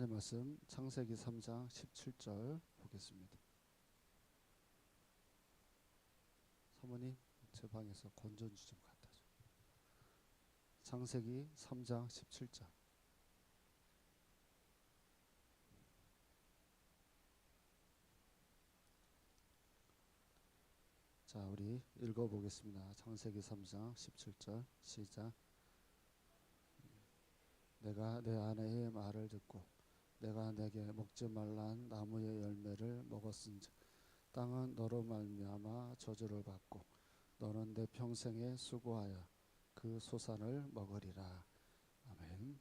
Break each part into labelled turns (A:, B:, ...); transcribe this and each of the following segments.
A: 하나님 말씀 창세기 3장 17절 보겠습니다. 사모님 제 방에서 건전지 좀 갖다 줘. 창세기 3장 17절. 자, 우리 읽어보겠습니다. 창세기 3장 17절 시작. 내가 내 아내의 말을 듣고 내가 내게 먹지 말란 나무의 열매를 먹었은즉 땅은 너로 말미암아 저주를 받고 너는 내 평생에 수고하여 그 소산을 먹으리라. 아멘.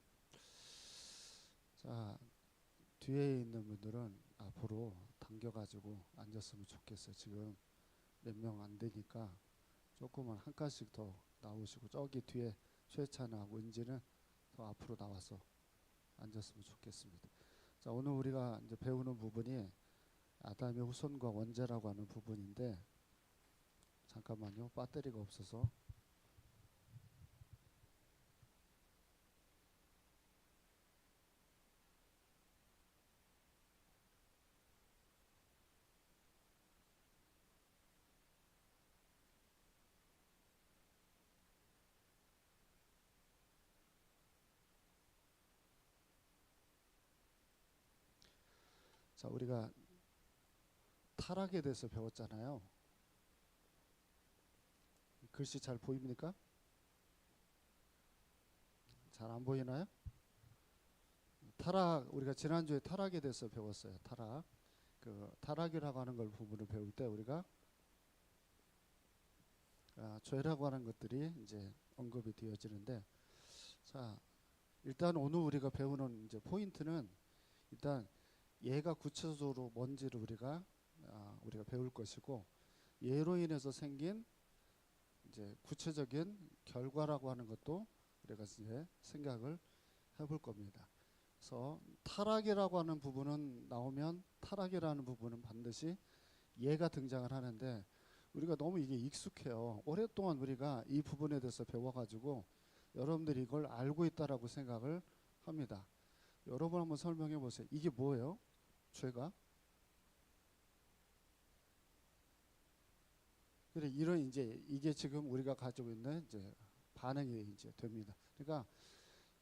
A: 자, 뒤에 있는 분들은 앞으로 당겨가지고 앉았으면 좋겠어요. 지금 몇 명 안 되니까 조금만 한 칸씩 더 나오시고, 저기 뒤에 최찬하고 은지는 더 앞으로 나와서 앉았으면 좋겠습니다. 자, 오늘 우리가 이제 배우는 부분이 아담의 후손과 원죄라고 하는 부분인데, 잠깐만요. 배터리가 없어서. 자, 우리가 타락에 대해서 배웠잖아요. 글씨 잘 보입니까? 잘 안 보이나요? 타락, 우리가 지난주에 타락에 대해서 배웠어요. 타락. 그 타락이라고 하는 걸 부분을 배울 때 우리가 죄라고 하는 것들이 이제 언급이 되어지는데, 자, 일단 오늘 우리가 배우는 이제 포인트는, 일단 얘가 구체적으로 뭔지를 우리가 배울 것이고, 얘로 인해서 생긴 이제 구체적인 결과라고 하는 것도 우리가 이제 생각을 해볼 겁니다. 그래서 타락이라고 하는 부분은 나오면, 타락이라는 부분은 반드시 얘가 등장을 하는데, 우리가 너무 이게 익숙해요. 오랫동안 우리가 이 부분에 대해서 배워가지고 여러분들이 이걸 알고 있다라고 생각을 합니다. 여러분 한번 설명해 보세요. 이게 뭐예요? 죄가? 그래, 이런 이제 이게 지금 우리가 가지고 있는 이제 반응이 이제 됩니다. 그러니까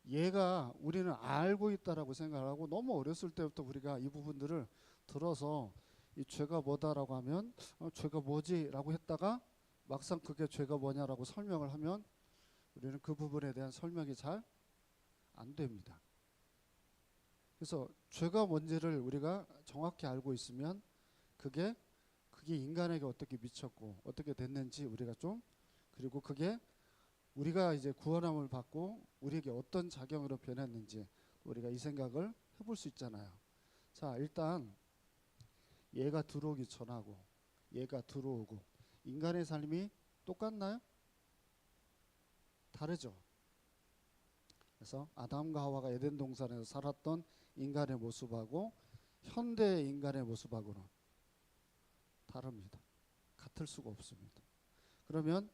A: 얘가 우리는 알고 있다라고 생각하고, 너무 어렸을 때부터 우리가 이 부분들을 들어서 이 죄가 뭐다라고 하면 죄가 뭐지라고 했다가 막상 그게 죄가 뭐냐라고 설명을 하면 우리는 그 부분에 대한 설명이 잘 안 됩니다. 그래서 죄가 뭔지를 우리가 정확히 알고 있으면 그게 인간에게 어떻게 미쳤고 어떻게 됐는지 우리가 좀, 그리고 그게 우리가 이제 구원함을 받고 우리에게 어떤 작용으로 변했는지 우리가 이 생각을 해볼 수 있잖아요. 자, 일단 얘가 들어오기 전하고 얘가 들어오고 인간의 삶이 똑같나요? 다르죠. 그래서 아담과 하와가 에덴 동산에서 살았던 인간의 모습하고 현대 인간의 모습하고는 다릅니다. 같을 수가 없습니다. 그러면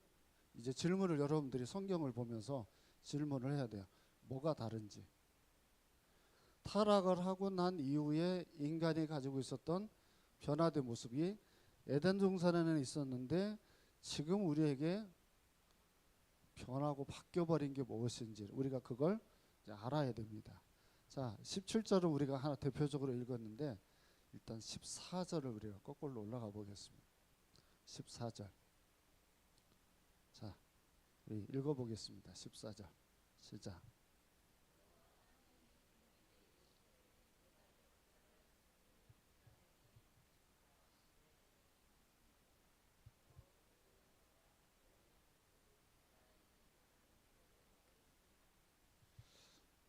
A: 이제 질문을, 여러분들이 성경을 보면서 질문을 해야 돼요. 뭐가 다른지. 타락을 하고 난 이후에 인간이 가지고 있었던 변화된 모습이 에덴 동산에는 있었는데 지금 우리에게 변하고 바뀌어버린 게 무엇인지 우리가 그걸 이제 알아야 됩니다. 자, 17절을 우리가 하나 대표적으로 읽었는데, 일단 14절을 우리가 거꾸로 올라가 보겠습니다. 14절. 자, 우리 읽어보겠습니다. 14절 시작.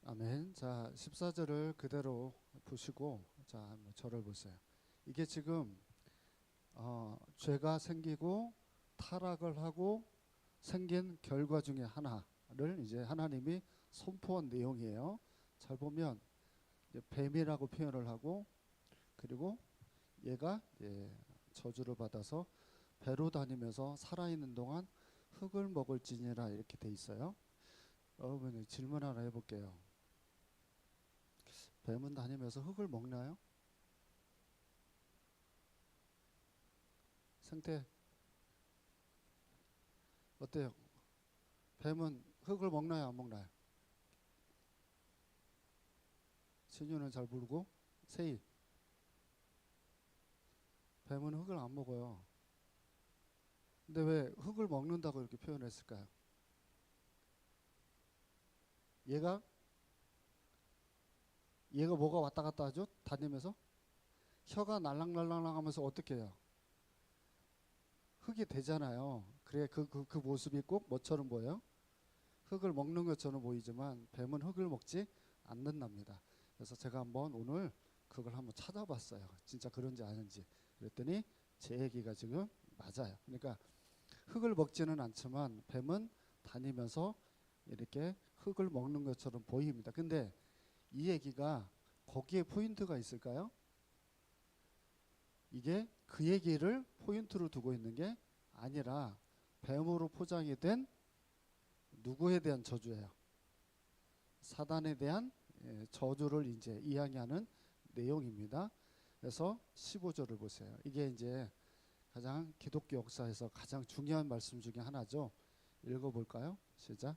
A: 아멘. 자, 14절을 그대로 보시고, 자, 한번 저를 보세요. 이게 지금 죄가 생기고 타락을 하고 생긴 결과 중에 하나를 이제 하나님이 선포한 내용이에요. 잘 보면 이제 뱀이라고 표현을 하고, 그리고 얘가 저주를 받아서 배로 다니면서 살아있는 동안 흙을 먹을지니라 이렇게 돼 있어요. 여러분 질문 하나 해볼게요. 뱀은 다니면서 흙을 먹나요? 생태 어때요? 뱀은 흙을 먹나요, 안 먹나요? 신유는 잘 모르고 세이 뱀은 흙을 안 먹어요. 근데 왜 흙을 먹는다고 이렇게 표현했을까요? 얘가 뭐가 왔다 갔다 하죠? 다니면서 혀가 날랑날랑 하면서 어떻게 해요? 흙이 되잖아요. 그래 그 모습이 꼭 뭐처럼 보여요? 흙을 먹는 것처럼 보이지만 뱀은 흙을 먹지 않는답니다. 그래서 제가 한번 오늘 그걸 한번 찾아봤어요. 진짜 그런지 아닌지. 그랬더니 제 얘기가 지금 맞아요. 그러니까 흙을 먹지는 않지만 뱀은 다니면서 이렇게 흙을 먹는 것처럼 보입니다. 근데 이 얘기가 거기에 포인트가 있을까요? 이게 그 얘기를 포인트로 두고 있는 게 아니라 뱀으로 포장이 된 누구에 대한 저주예요? 사단에 대한 저주를 이제 이야기하는 내용입니다. 그래서 15절을 보세요. 이게 이제 가장 기독교 역사에서 가장 중요한 말씀 중에 하나죠. 읽어볼까요? 시작.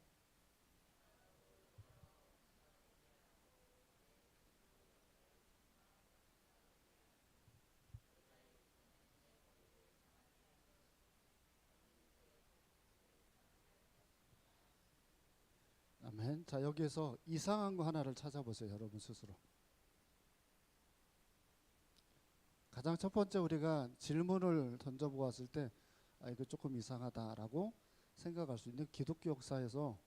A: 아멘. 자, 여기에서 이상한 거 하나를 찾아보세요. 여러분 스스로. 가장 첫 번째 우리가 질문을 던져보았을 때 이거 조금 이상하다라고 생각할 수 있는 기독교 역사에서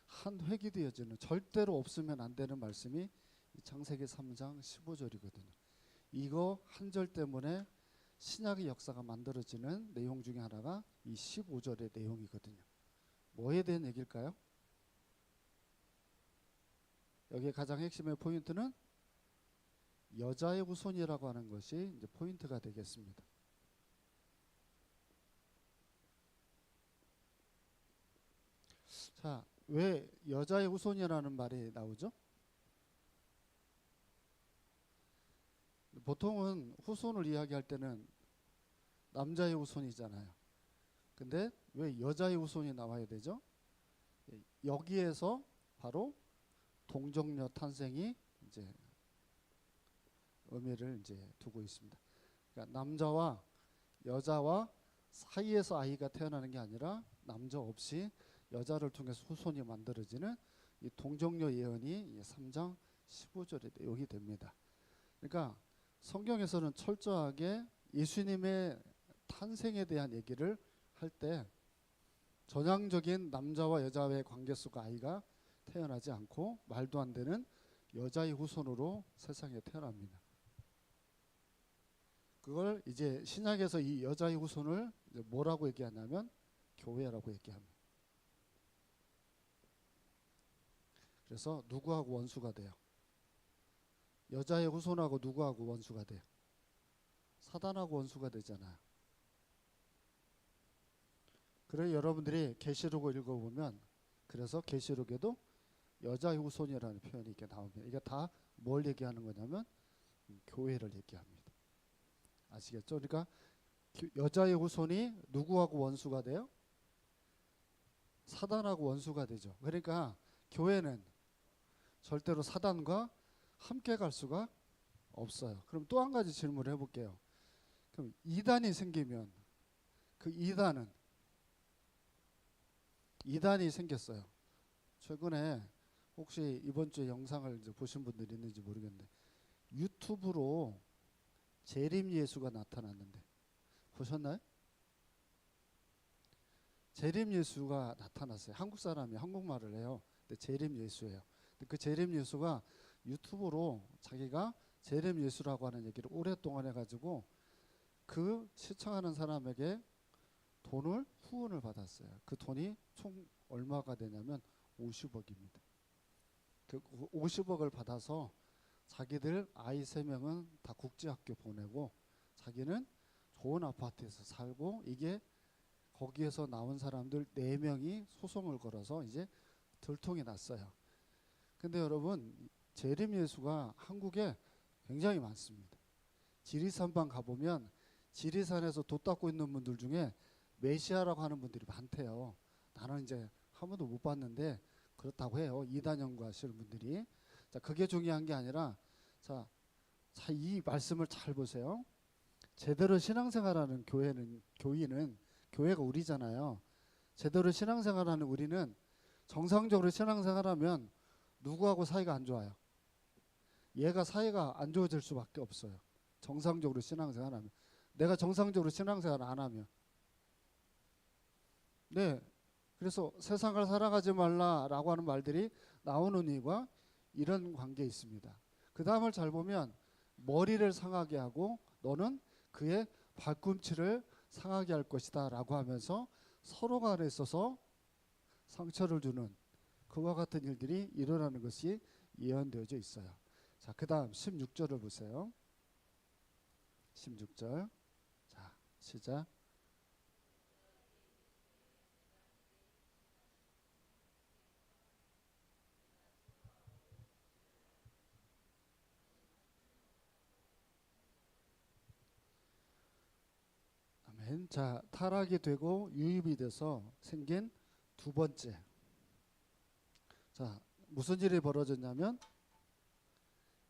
A: 한 획이 되어지는 절대로 없으면 안 되는 말씀이 창세기 3장 15절이거든요. 이거 한 절 때문에 신약의 역사가 만들어지는 내용 중에 하나가 이 15절의 내용이거든요. 뭐에 대한 얘기일까요? 여기에 가장 핵심의 포인트는 여자의 후손이라고 하는 것이 이제 포인트가 되겠습니다. 자, 왜 여자의 후손이라는 말이 나오죠? 보통은 후손을 이야기할 때는 남자의 후손이잖아요. 근데 왜 여자의 후손이 나와야 되죠? 여기에서 바로 동정녀 탄생이 이제 의미를 이제 두고 있습니다. 그러니까 남자와 여자와 사이에서 아이가 태어나는 게 아니라 남자 없이 여자를 통해서 후손이 만들어지는 이 동정녀 예언이 3장 15절의 내용이 됩니다. 그러니까 성경에서는 철저하게 예수님의 탄생에 대한 얘기를 할 때 전향적인 남자와 여자의 관계 속 아이가 태어나지 않고 말도 안 되는 여자의 후손으로 세상에 태어납니다. 그걸 이제 신약에서 이 여자의 후손을 이제 뭐라고 얘기하냐면 교회라고 얘기합니다. 그래서 누구하고 원수가 돼요? 여자의 후손하고 누구하고 원수가 돼요? 사단하고 원수가 되잖아요. 그래 여러분들이 계시록을 읽어보면 그래서 계시록에도 여자의 후손이라는 표현이 이렇게 나옵니다. 이게 다 뭘 얘기하는 거냐면 교회를 얘기합니다. 아시겠죠? 그러니까 여자의 후손이 누구하고 원수가 돼요? 사단하고 원수가 되죠. 그러니까 교회는 절대로 사단과 함께 갈 수가 없어요. 그럼 또 한 가지 질문을 해볼게요. 그럼 이단이 생기면 그 이단이 생겼어요. 최근에 혹시 이번 주에 영상을 이제 보신 분들이 있는지 모르겠는데 유튜브로 재림 예수가 나타났는데 보셨나요? 재림 예수가 나타났어요. 한국 사람이 한국말을 해요. 근데 재림 예수예요. 근데 그 재림 예수가 유튜브로 자기가 재림 예수라고 하는 얘기를 오랫동안 해가지고 그 시청하는 사람에게 돈을 후원을 받았어요. 그 돈이 총 얼마가 되냐면 50억입니다. 그 50억을 받아서 자기들 아이 3명은 다 국제학교 보내고 자기는 좋은 아파트에서 살고 이게 거기에서 나온 사람들 4명이 소송을 걸어서 이제 들통이 났어요. 근데 여러분 재림 예수가 한국에 굉장히 많습니다. 지리산방 가보면 지리산에서 돛 닦고 있는 분들 중에 메시아라고 하는 분들이 많대요. 나는 이제 한 번도 못 봤는데 그렇다고 해요. 이단 연구하시는 분들이. 자, 그게 중요한 게 아니라 자, 이 말씀을 잘 보세요. 제대로 신앙생활하는 교인은 교회가 우리잖아요. 제대로 신앙생활하는 우리는 정상적으로 신앙생활하면 누구하고 사이가 안 좋아요. 얘가 사이가 안 좋아질 수밖에 없어요. 정상적으로 신앙생활하면. 내가 정상적으로 신앙생활 안 하면. 네. 그래서 세상을 살아가지 말라라고 하는 말들이 나오는 이유가 이런 관계에 있습니다. 그 다음을 잘 보면 머리를 상하게 하고 너는 그의 발꿈치를 상하게 할 것이다 라고 하면서 서로 간에 있어서 상처를 주는 그와 같은 일들이 일어나는 것이 예언되어져 있어요. 자, 그 다음 16절을 보세요. 16절. 자, 시작. 아멘. 자, 타락이 되고 유입이 돼서 생긴 두 번째. 자, 무슨 일이 벌어졌냐면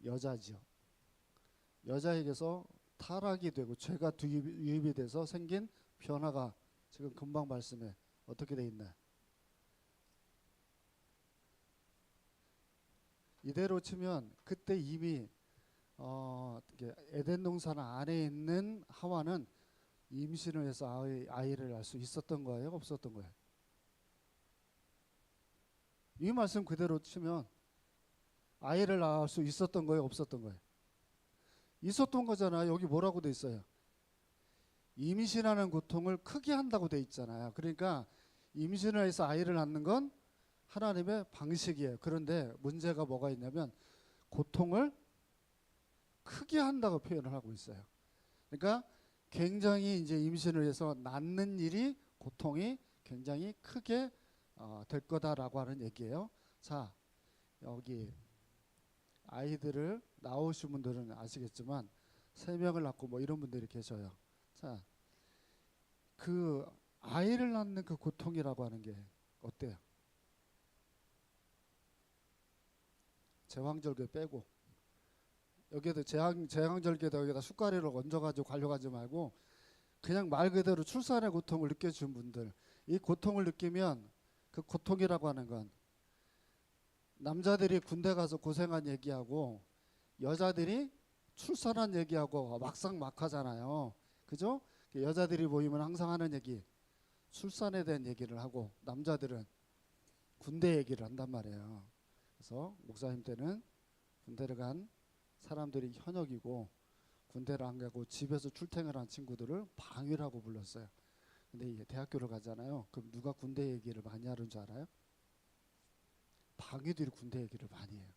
A: 여자지요. 여자에게서 타락이 되고 죄가 유입이 돼서 생긴 변화가 지금 금방 말씀에 어떻게 돼 있나요? 이대로 치면 그때 이미 에덴 동산 안에 있는 하와는 임신을 해서 아이를 낳을 수 있었던 거예요? 없었던 거예요? 이 말씀 그대로 치면 아이를 낳을 수 있었던 거예요? 없었던 거예요? 있었던 거잖아요. 여기 뭐라고 돼 있어요? 임신하는 고통을 크게 한다고 돼 있잖아요. 그러니까 임신을 해서 아이를 낳는 건 하나님의 방식이에요. 그런데 문제가 뭐가 있냐면 고통을 크게 한다고 표현을 하고 있어요. 그러니까 굉장히 이제 임신을 해서 낳는 일이 고통이 굉장히 크게 될 거다라고 하는 얘기예요. 자, 여기 아이들을 낳으신 분들은 아시겠지만 3명을 낳고 뭐 이런 분들이 계셔요. 자, 그 아이를 낳는 그 고통이라고 하는 게 어때요? 제왕절개 빼고 여기에도 제왕절개도 여기다 숟가락을 얹어가지고 관려가지 말고 그냥 말 그대로 출산의 고통을 느껴준 분들, 이 고통을 느끼면 그 고통이라고 하는 건 남자들이 군대 가서 고생한 얘기하고 여자들이 출산한 얘기하고 막상막하잖아요. 그죠? 여자들이 모이면 항상 하는 얘기 출산에 대한 얘기를 하고 남자들은 군대 얘기를 한단 말이에요. 그래서 목사님 때는 군대를 간 사람들이 현역이고 군대를 안 가고 집에서 출퇴근을 한 친구들을 방위라고 불렀어요. 근데 이게 대학교를 가잖아요. 그럼 누가 군대 얘기를 많이 하는 줄 알아요? 방위들이 군대 얘기를 많이 해요.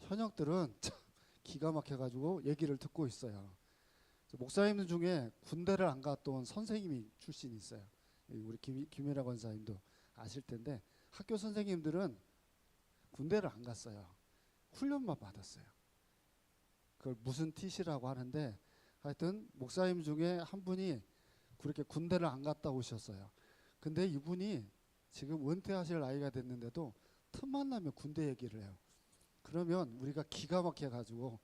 A: 현역들은 참 기가 막혀가지고 얘기를 듣고 있어요. 목사님들 중에 군대를 안 갔다 온 선생님이 출신이 있어요. 우리 김일아 권사님도 아실 텐데 학교 선생님들은 군대를 안 갔어요. 훈련만 받았어요. 그걸 무슨 TC라고 하는데 하여튼 목사님 중에 한 분이 그렇게 군대를 안 갔다 오셨어요. 근데 이분이 지금 은퇴하실 나이가 됐는데도 틈만 나면 군대 얘기를 해요. 그러면 우리가 기가 막혀 가지고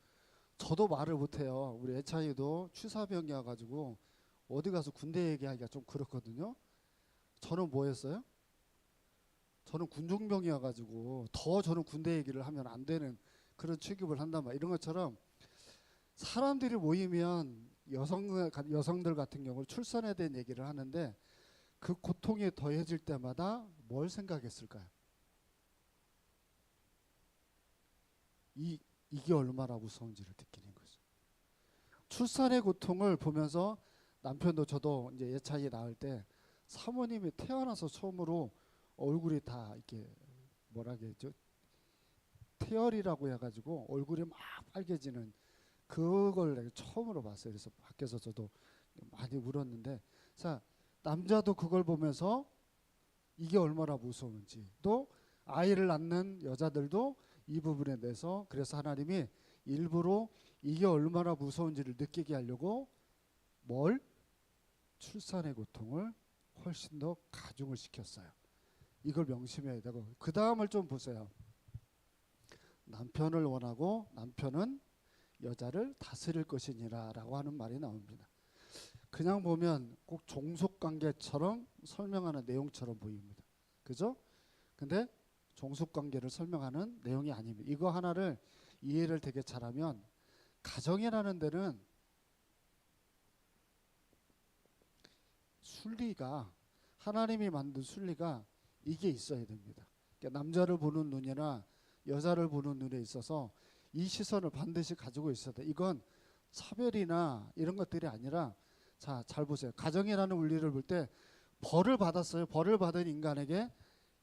A: 저도 말을 못해요. 우리 애차이도 취사병이어 가지고 어디 가서 군대 얘기하기가 좀 그렇거든요. 저는 뭐 했어요? 저는 군종병이어 가지고 더 저는 군대 얘기를 하면 안 되는 그런 취급을 한단 말이에요. 이런 것처럼 사람들이 모이면 여성들 같은 경우 출산에 대한 얘기를 하는데 그 고통이 더해질 때마다 뭘 생각했을까요? 이게 얼마나 무서운지를 느끼는 거죠. 출산의 고통을 보면서 남편도 저도 이제 예차이 낳을 때 사모님이 태어나서 처음으로 얼굴이 다 이렇게 뭐라 그랬죠? 태열이라고 해가지고 얼굴이 막 빨개지는 그걸 내가 처음으로 봤어요. 그래서 밖에서 저도 많이 울었는데, 자, 남자도 그걸 보면서 이게 얼마나 무서운지, 또 아이를 낳는 여자들도 이 부분에 대해서 그래서 하나님이 일부러 이게 얼마나 무서운지를 느끼게 하려고 뭘? 출산의 고통을 훨씬 더 가중을 시켰어요. 이걸 명심해야 되고 그 다음을 좀 보세요. 남편을 원하고 남편은 여자를 다스릴 것이니라 라고 하는 말이 나옵니다. 그냥 보면 꼭 종속관계처럼 설명하는 내용처럼 보입니다. 그죠? 근데 종속관계를 설명하는 내용이 아닙니다. 이거 하나를 이해를 되게 잘하면 가정이라는 데는 순리가 하나님이 만든 순리가 이게 있어야 됩니다. 그러니까 남자를 보는 눈이나 여자를 보는 눈에 있어서 이 시선을 반드시 가지고 있어야 돼. 이건 차별이나 이런 것들이 아니라 자, 잘 보세요. 가정이라는 원리를 볼 때 벌을 받았어요. 벌을 받은 인간에게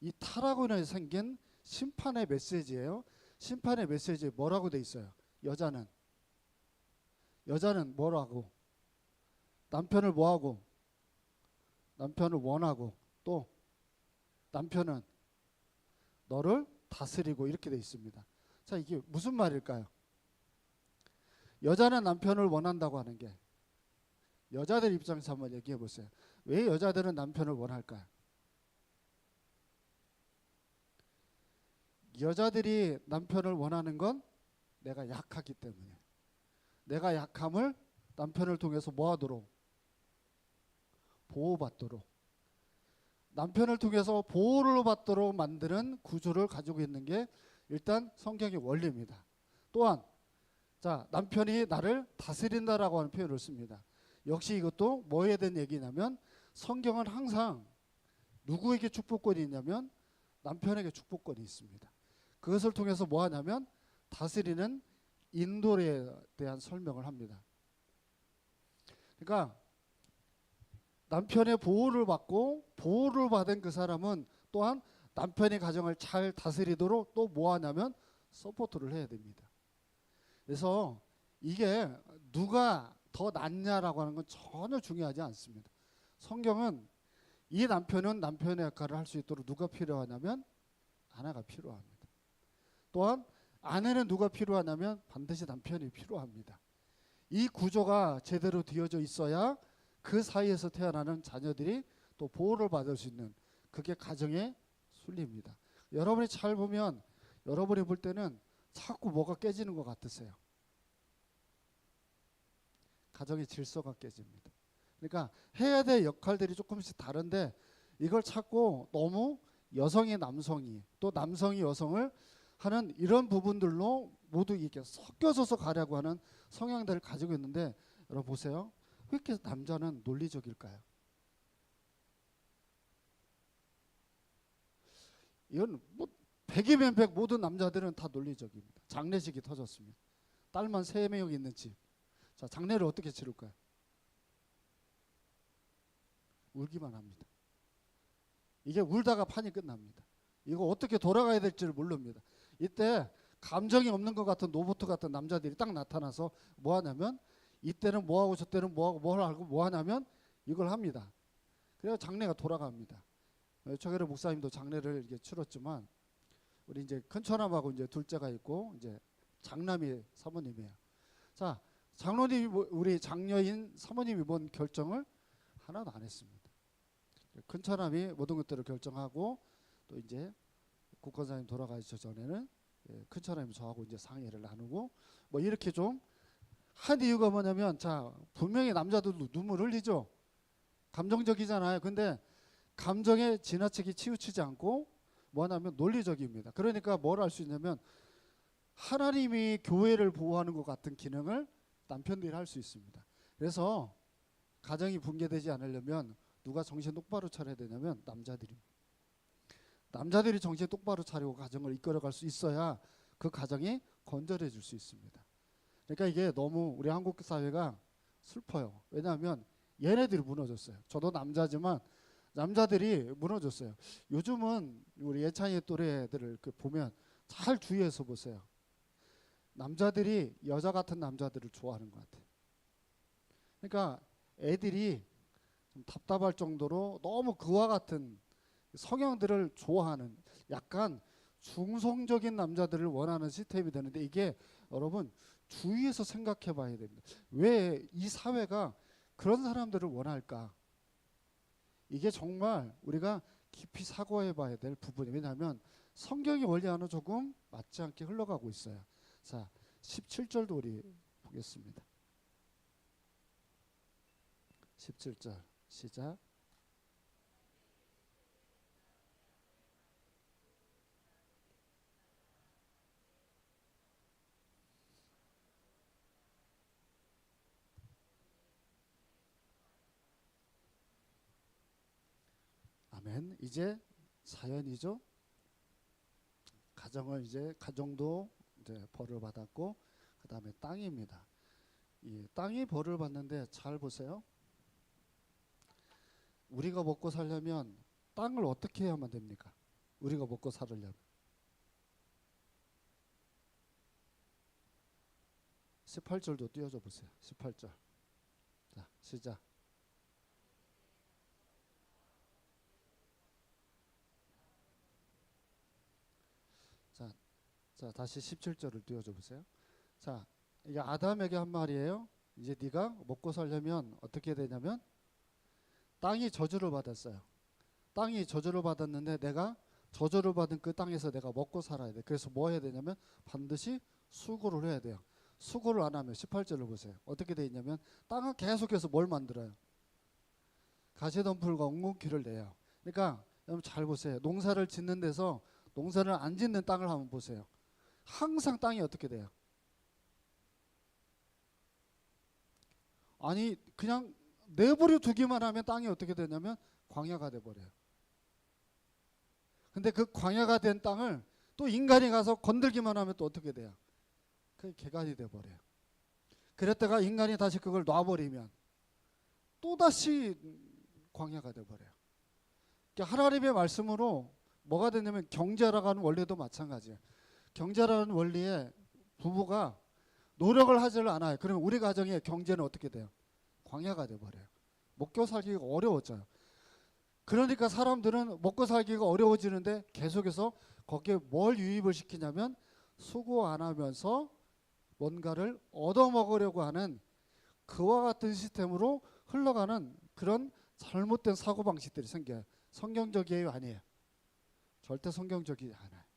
A: 이 타락으로 인해 생긴 심판의 메시지예요. 심판의 메시지 뭐라고 돼 있어요? 여자는 뭐라고? 남편을 뭐하고? 남편을 원하고 또 남편은 너를 다스리고 이렇게 돼 있습니다. 자, 이게 무슨 말일까요? 여자는 남편을 원한다고 하는 게 여자들 입장에서 한번 얘기해 보세요. 왜 여자들은 남편을 원할까요? 여자들이 남편을 원하는 건 내가 약하기 때문에. 내가 약함을 남편을 통해서 뭐하도록? 보호받도록. 남편을 통해서 보호를 받도록 만드는 구조를 가지고 있는 게 일단 성경의 원리입니다. 또한 자, 남편이 나를 다스린다라고 하는 표현을 씁니다. 역시 이것도 뭐에 대한 얘기냐면 성경은 항상 누구에게 축복권이 있냐면 남편에게 축복권이 있습니다. 그것을 통해서 뭐 하냐면 다스리는 인도에 대한 설명을 합니다. 그러니까 남편의 보호를 받고 보호를 받은 그 사람은 또한 남편의 가정을 잘 다스리도록 또 뭐 하냐면 서포트를 해야 됩니다. 그래서 이게 누가 더 낫냐라고 하는 건 전혀 중요하지 않습니다. 성경은 이 남편은 남편의 역할을 할 수 있도록 누가 필요하냐면 아내가 필요합니다. 또한 아내는 누가 필요하냐면 반드시 남편이 필요합니다. 이 구조가 제대로 되어져 있어야 그 사이에서 태어나는 자녀들이 또 보호를 받을 수 있는 그게 가정의 순리입니다. 여러분이 잘 보면 여러분이 볼 때는 자꾸 뭐가 깨지는 것 같으세요. 가정의 질서가 깨집니다. 그러니까 해야 될 역할들이 조금씩 다른데 이걸 찾고 너무 여성이 남성이 또 남성이 여성을 하는 이런 부분들로 모두 이렇게 섞여져서 가려고 하는 성향들을 가지고 있는데 여러분 보세요. 왜 이렇게 남자는 논리적일까요? 이건 뭐 100이면 100 모든 남자들은 다 논리적입니다. 장례식이 터졌습니다. 딸만 3명 있는 집. 자, 장례를 어떻게 치를까요? 울기만 합니다. 이게 울다가 판이 끝납니다. 이거 어떻게 돌아가야 될지를 모릅니다. 이때 감정이 없는 것 같은 로봇 같은 남자들이 딱 나타나서 뭐 하냐면 이때는 뭐 하고 저때는 뭐 하고 뭘 하고 뭐 하냐면 이걸 합니다. 그래서 장례가 돌아갑니다. 최근에 목사님도 장례를 이렇게 치렀지만 우리 이제 큰 처남하고 이제 둘째가 있고 이제 장남이 사모님이에요. 자, 장로님이 우리 장녀인 사모님이 뭔 결정을 하나도 안 했습니다. 큰 처남이 모든 것들을 결정하고 또 이제 국권사님 돌아가시기 전에는 큰 처남이 저하고 이제 상의를 나누고 뭐 이렇게 좀 한 이유가 뭐냐면 자, 분명히 남자들도 눈물 흘리죠. 감정적이잖아요. 근데 감정에 지나치게 치우치지 않고 뭐 하냐면 논리적입니다. 그러니까 뭘 할 수 있냐면 하나님이 교회를 보호하는 것 같은 기능을 남편들이 할 수 있습니다. 그래서 가정이 붕괴되지 않으려면 누가 정신 똑바로 차려야 되냐면 남자들이 정신 똑바로 차리고 가정을 이끌어갈 수 있어야 그 가정이 건전해질 수 있습니다. 그러니까 이게 너무 우리 한국 사회가 슬퍼요. 왜냐하면 얘네들이 무너졌어요. 저도 남자지만 남자들이 무너졌어요. 요즘은 우리 예찬이 또래들을 보면 잘 주의해서 보세요. 남자들이 여자 같은 남자들을 좋아하는 것 같아요. 그러니까 애들이 좀 답답할 정도로 너무 그와 같은 성향들을 좋아하는 약간 중성적인 남자들을 원하는 시스템이 되는데 이게 여러분 주위에서 생각해 봐야 됩니다. 왜 이 사회가 그런 사람들을 원할까? 이게 정말 우리가 깊이 사고해 봐야 될 부분이에요. 왜냐하면 성경의 원리와는 조금 맞지 않게 흘러가고 있어요. 자, 17절도 우리 보겠습니다. 17절 시작. 아멘. 이제 사연이죠. 가정을 이제 가정도 이제 벌을 받았고 그 다음에 땅입니다. 이 땅이 벌을 받는데 잘 보세요. 우리가 먹고 살려면 땅을 어떻게 해야만 됩니까? 우리가 먹고 살려면 18절도 띄워줘 보세요. 18절. 자, 시작. 자, 자 다시 17절을 띄워줘 보세요. 자, 이게 아담에게 한 말이에요. 이제 네가 먹고 살려면 어떻게 되냐면 땅이 저주를 받았어요. 땅이 저주를 받았는데 내가 저주를 받은 그 땅에서 내가 먹고 살아야 돼. 그래서 뭐 해야 되냐면 반드시 수고를 해야 돼요. 수고를 안 하면 18절을 보세요. 어떻게 돼 있냐면 땅은 계속해서 뭘 만들어요? 가시덤불과 엉겅퀴를 내요. 그러니까 여러분 잘 보세요. 농사를 짓는 데서 농사를 안 짓는 땅을 한번 보세요. 항상 땅이 어떻게 돼요? 아니 그냥 내버려 두기만 하면 땅이 어떻게 되냐면 광야가 돼버려요. 근데 그 광야가 된 땅을 또 인간이 가서 건들기만 하면 또 어떻게 돼요? 그 개간이 돼버려요. 그랬다가 인간이 다시 그걸 놔버리면 또다시 광야가 돼버려요. 그러니까 하나님의 말씀으로 뭐가 되냐면 경제라고 하는 원리도 마찬가지예요. 경제라는 원리에 부부가 노력을 하지를 않아요. 그러면 우리 가정의 경제는 어떻게 돼요? 광야가 돼버려요. 먹고 살기가 어려워져요. 그러니까 사람들은 먹고 살기가 어려워지는데 계속해서 거기에 뭘 유입을 시키냐면 수고 안 하면서 뭔가를 얻어먹으려고 하는 그와 같은 시스템으로 흘러가는 그런 잘못된 사고방식들이 생겨요. 성경적이에요? 아니에요? 절대 성경적이지 않아요.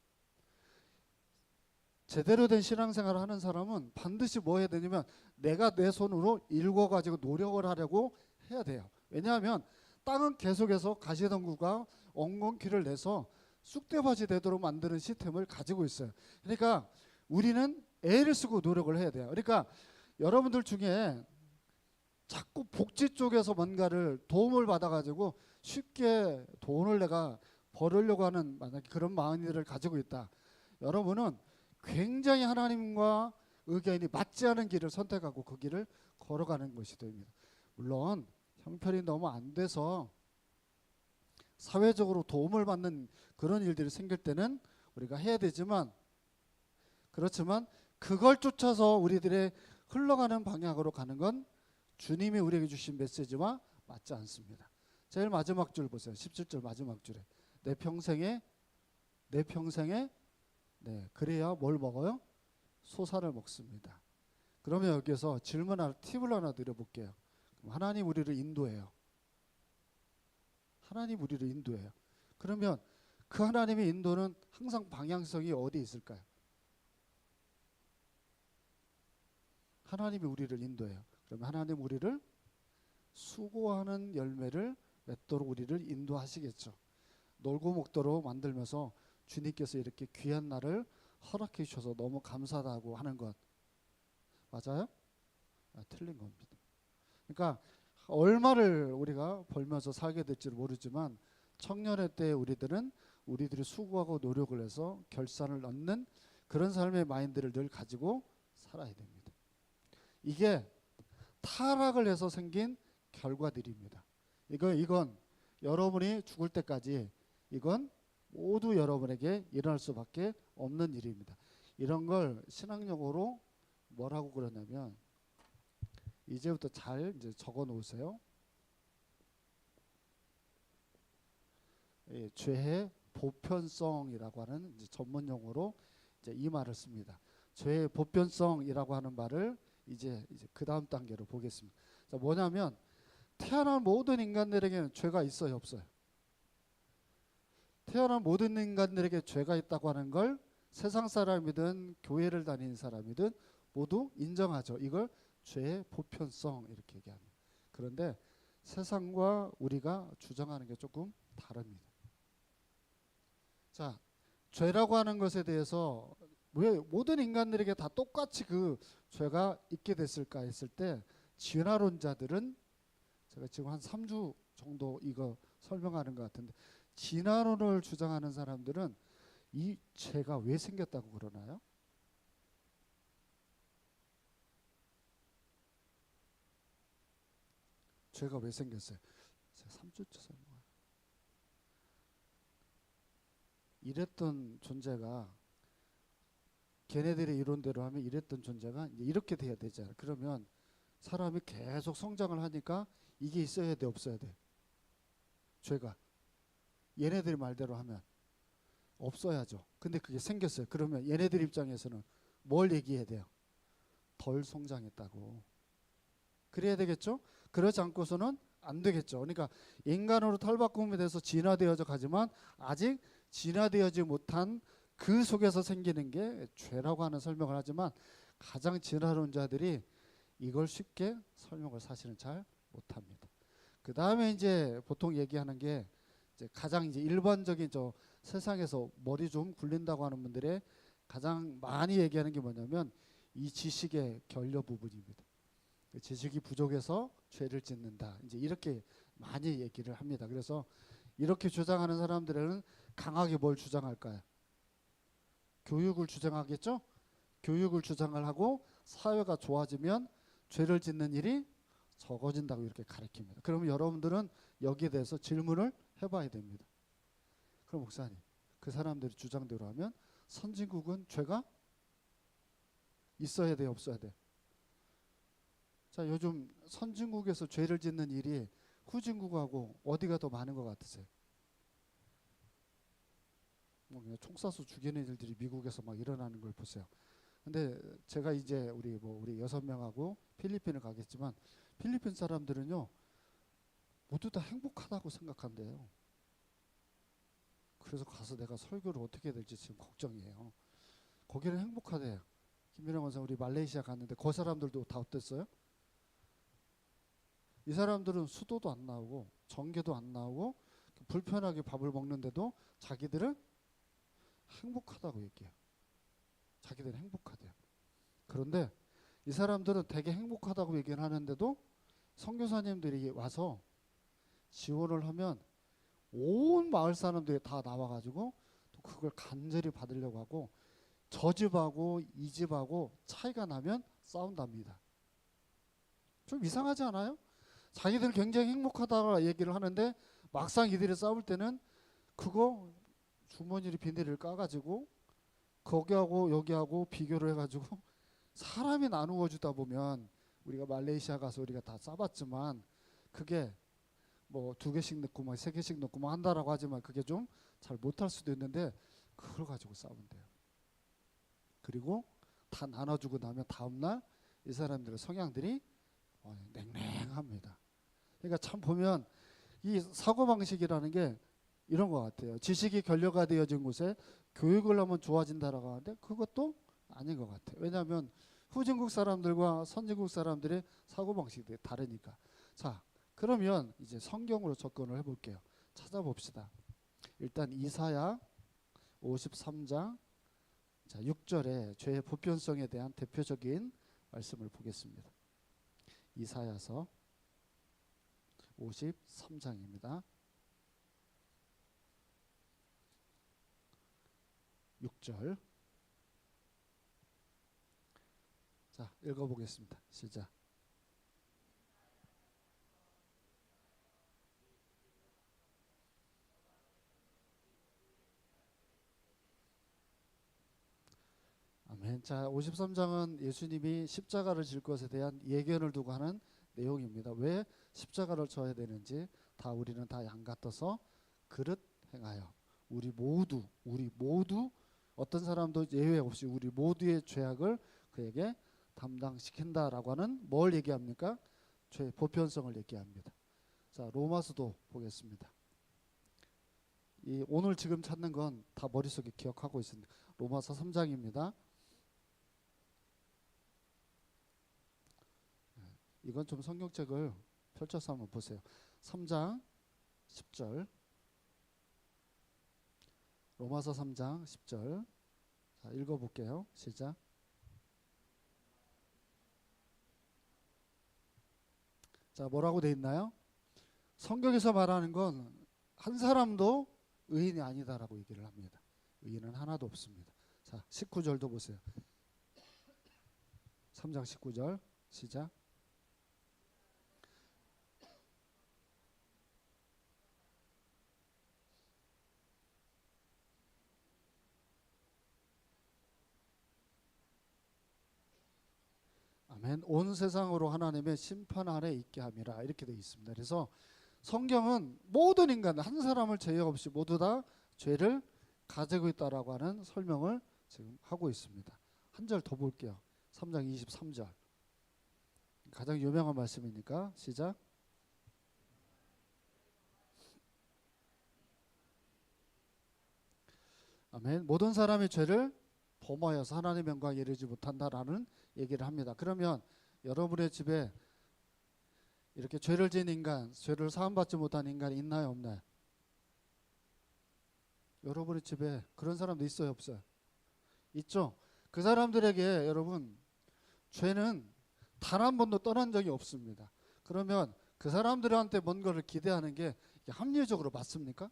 A: 제대로 된 신앙생활을 하는 사람은 반드시 뭐 해야 되냐면 내가 내 손으로 일궈가지고 노력을 하려고 해야 돼요. 왜냐하면 땅은 계속해서 가시덤불과 엉겅퀴를 내서 쑥대밭이 되도록 만드는 시스템을 가지고 있어요. 그러니까 우리는 애를 쓰고 노력을 해야 돼요. 그러니까 여러분들 중에 자꾸 복지 쪽에서 뭔가를 도움을 받아가지고 쉽게 돈을 내가 벌으려고 하는 만약에 그런 마음을 가지고 있다. 여러분은 굉장히 하나님과 의견이 맞지 않은 길을 선택하고 그 길을 걸어가는 것이 됩니다. 물론 형편이 너무 안 돼서 사회적으로 도움을 받는 그런 일들이 생길 때는 우리가 해야 되지만 그렇지만 그걸 쫓아서 우리들의 흘러가는 방향으로 가는 건 주님이 우리에게 주신 메시지와 맞지 않습니다. 제일 마지막 줄 보세요. 17절 마지막 줄에 내 평생에 네, 그래야 뭘 먹어요? 소사를 먹습니다. 그러면 여기서 질문 하나, 팁을 하나 드려볼게요. 하나님 우리를 인도해요. 하나님 우리를 인도해요. 그러면 그 하나님의 인도는 항상 방향성이 어디 있을까요? 하나님이 우리를 인도해요. 그러면 하나님 우리를 수고하는 열매를 맺도록 우리를 인도하시겠죠. 놀고 먹도록 만들면서 주님께서 이렇게 귀한 날을 허락해 주셔서 너무 감사하다고 하는 것 맞아요? 틀린 겁니다. 그러니까 얼마를 우리가 벌면서 살게 될지 모르지만 청년의 때에 우리들이 수고하고 노력을 해서 결산을 얻는 그런 삶의 마인드를 늘 가지고 살아야 됩니다. 이게 타락을 해서 생긴 결과들입니다. 이건 여러분이 죽을 때까지 이건 모두 여러분에게 일어날 수밖에 없는 일입니다. 이런 걸 신학용어로 뭐라고 그러냐면 이제부터 잘 이제 적어 놓으세요. 예, 죄의 보편성이라고 하는 이제 전문 용어로 이제 이 말을 씁니다. 죄의 보편성이라고 하는 말을 이제 그 다음 단계로 보겠습니다. 자, 뭐냐면 태어난 모든 인간들에게는 죄가 있어요, 없어요? 태어난 모든 인간들에게 죄가 있다고 하는 걸 세상 사람이든 교회를 다니는 사람이든 모두 인정하죠. 이걸 죄의 보편성 이렇게 얘기합니다. 그런데 세상과 우리가 주장하는 게 조금 다릅니다. 자, 죄라고 하는 것에 대해서 왜 모든 인간들에게 다 똑같이 그 죄가 있게 됐을까 했을 때 진화론자들은 제가 지금 한 3주 정도 이거 설명하는 것 같은데 진화론을 주장하는 사람들은 이 죄가 왜 생겼다고 그러나요? 죄가 왜 생겼어요? 제가 3주째 설명해요. 이랬던 존재가 걔네들의 이론대로 하면 이랬던 존재가 이제 이렇게 돼야 되잖아요. 그러면 사람이 계속 성장을 하니까 이게 있어야 돼, 없어야 돼? 죄가. 얘네들 말대로 하면 없어야죠. 근데 그게 생겼어요. 그러면 얘네들 입장에서는 뭘 얘기해야 돼요? 덜 성장했다고. 그래야 되겠죠? 그렇지 않고서는 안 되겠죠. 그러니까 인간으로 탈바꿈이 돼서 진화되어져 가지만 아직 진화되어지 못한 그 속에서 생기는 게 죄라고 하는 설명을 하지만 가장 진화론자들이 이걸 쉽게 설명을 사실은 잘 못합니다. 그 다음에 이제 보통 얘기하는 게 이제 가장 이제 일반적인 저 세상에서 머리 좀 굴린다고 하는 분들의 가장 많이 얘기하는 게 뭐냐면 이 지식의 결여 부분입니다. 지식이 부족해서 죄를 짓는다. 이제 이렇게 많이 얘기를 합니다. 그래서 이렇게 주장하는 사람들은 강하게 뭘 주장할까요? 교육을 주장하겠죠? 교육을 주장을 하고 사회가 좋아지면 죄를 짓는 일이 적어진다고 이렇게 가르칩니다. 그러면 여러분들은 여기에 대해서 질문을 해봐야 됩니다. 그럼 목사님, 그 사람들이 주장대로 하면 선진국은 죄가 있어야 돼, 없어야 돼? 자, 요즘 선진국에서 죄를 짓는 일이 후진국하고 어디가 더 많은 것 같으세요? 뭐 그냥 총 쏴서 죽이는 일들이 미국에서 막 일어나는 걸 보세요. 근데 제가 이제 우리 6명하고 필리핀을 가겠지만 필리핀 사람들은요 모두 다 행복하다고 생각한대요. 그래서 가서 내가 설교를 어떻게 해야 될지 지금 걱정이에요. 거기는 행복하대요. 김민영 원사 우리 말레이시아 갔는데 그 사람들도 다 어땠어요? 이 사람들은 수도도 안 나오고 전기도 안 나오고 불편하게 밥을 먹는데도 자기들은 행복하다고 얘기해요. 자기들은 행복하대요. 그런데 이 사람들은 되게 행복하다고 얘기를 하는데도 선교사님들이 와서 지원을 하면 온 마을 사람들이 다 나와가지고 또 그걸 간절히 받으려고 하고 저 집하고 이 집하고 차이가 나면 싸운답니다. 좀 이상하지 않아요? 자기들 굉장히 행복하다고 얘기를 하는데 막상 이들이 싸울 때는 그거 주머니를 비닐을 까가지고 거기하고 여기하고 비교를 해가지고 사람이 나누어 주다 보면 우리가 말레이시아 가서 우리가 다 싸봤지만 그게 뭐 2개씩 넣고 뭐 3개씩 넣고 뭐 한다라고 하지만 그게 좀 잘 못할 수도 있는데 그걸 가지고 싸운대요. 그리고 다 나눠주고 나면 다음날 이 사람들의 성향들이 냉랭합니다. 그러니까 참 보면 이 사고방식이라는 게 이런 것 같아요. 지식이 결여가 되어진 곳에 교육을 하면 좋아진다라고 하는데 그것도 아닌 것 같아요. 왜냐하면 후진국 사람들과 선진국 사람들의 사고방식이 다르니까. 자, 그러면 이제 성경으로 접근을 해볼게요. 찾아봅시다. 일단 이사야 53장 자, 6절에 죄의 보편성에 대한 대표적인 말씀을 보겠습니다. 이사야서 53장입니다. 6절. 자, 읽어보겠습니다. 시작. 아멘. 자, 53장은 예수님이 십자가를 질 것에 대한 예견을 두고 하는 내용입니다. 왜 십자가를 져야 되는지 다 우리는 다 양 같아서 그릇 행하여 우리 모두 어떤 사람도 예외 없이 우리 모두의 죄악을 그에게 담당시킨다라고 하는 뭘 얘기합니까? 죄 보편성을 얘기합니다. 자, 로마서도 보겠습니다. 이 오늘 지금 찾는 건 다 머릿속에 기억하고 있습니다. 로마서 3장입니다. 이건 좀 성경책을 펼쳐서 한번 보세요. 3장 10절. 로마서 3장 10절. 자, 읽어볼게요. 시작. 자, 뭐라고 돼 있나요? 성경에서 말하는 건 한 사람도 의인이 아니다라고 얘기를 합니다. 의인은 하나도 없습니다. 자, 19절도 보세요. 3장 19절 시작. 아멘. 온 세상으로 하나님의 심판 아래 있게 함이라 이렇게 되어 있습니다. 그래서 성경은 모든 인간 한 사람을 제외 없이 모두 다 죄를 가지고 있다라고 하는 설명을 지금 하고 있습니다. 한 절 더 볼게요. 3장 23절. 가장 유명한 말씀이니까 시작. 아멘. 모든 사람이 죄를 범하여서 하나님의 영광에 이르지 못한다라는 얘기를 합니다. 그러면 여러분의 집에 이렇게 죄를 지은 인간, 죄를 사함받지 못한 인간이 있나요, 없나요? 여러분의 집에 그런 사람도 있어요, 없어요? 있죠. 그 사람들에게 여러분 죄는 단 한 번도 떠난 적이 없습니다. 그러면 그 사람들한테 뭔가를 기대하는 게 합리적으로 맞습니까?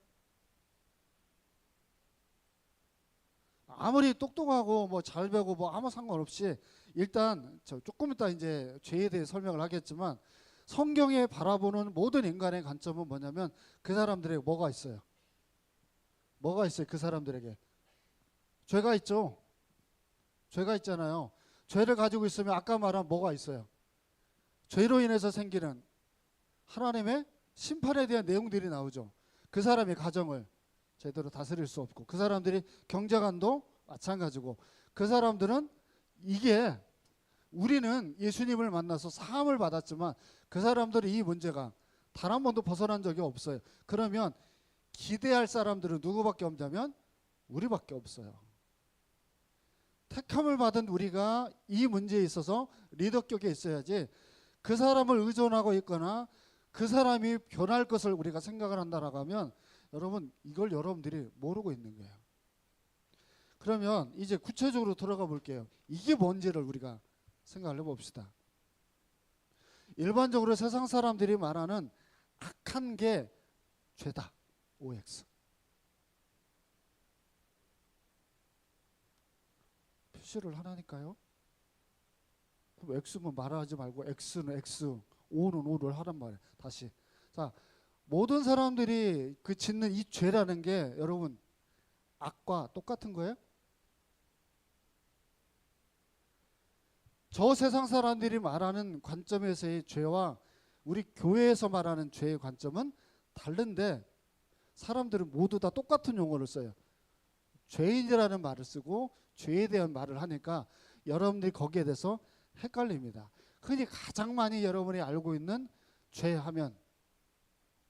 A: 아무리 똑똑하고 뭐 잘 배우고 뭐 아무 상관없이 일단 저 조금 이따 이제 죄에 대해 설명을 하겠지만 성경에 바라보는 모든 인간의 관점은 뭐냐면 그 사람들에게 뭐가 있어요? 뭐가 있어요? 그 사람들에게 죄가 있죠. 죄가 있잖아요. 죄를 가지고 있으면 아까 말한 뭐가 있어요? 죄로 인해서 생기는 하나님의 심판에 대한 내용들이 나오죠. 그 사람의 가정을 제대로 다스릴 수 없고 그 사람들이 경제관도 마찬가지고 그 사람들은 이게 우리는 예수님을 만나서 사함을 받았지만 그 사람들이 이 문제가 단 한 번도 벗어난 적이 없어요. 그러면 기대할 사람들은 누구밖에 없냐면 우리밖에 없어요. 택함을 받은 우리가 이 문제에 있어서 리더격에 있어야지 그 사람을 의존하고 있거나 그 사람이 변할 것을 우리가 생각을 한다라고 하면 여러분 이걸 여러분들이 모르고 있는 거예요. 그러면 이제 구체적으로 들어가 볼게요. 이게 뭔지를 우리가 생각을 해봅시다. 일반적으로 세상 사람들이 말하는 악한 게 죄다. OX. 표시를 하라니까요. 그럼 X면 말하지 말고 X는 X, O는 O를 하란 말이에요. 다시. 자, 모든 사람들이 그 짓는 이 죄라는 게 여러분 악과 똑같은 거예요? 저 세상 사람들이 말하는 관점에서의 죄와 우리 교회에서 말하는 죄의 관점은 다른데 사람들은 모두 다 똑같은 용어를 써요. 죄인이라는 말을 쓰고 죄에 대한 말을 하니까 여러분들이 거기에 대해서 헷갈립니다. 흔히 가장 많이 여러분이 알고 있는 죄하면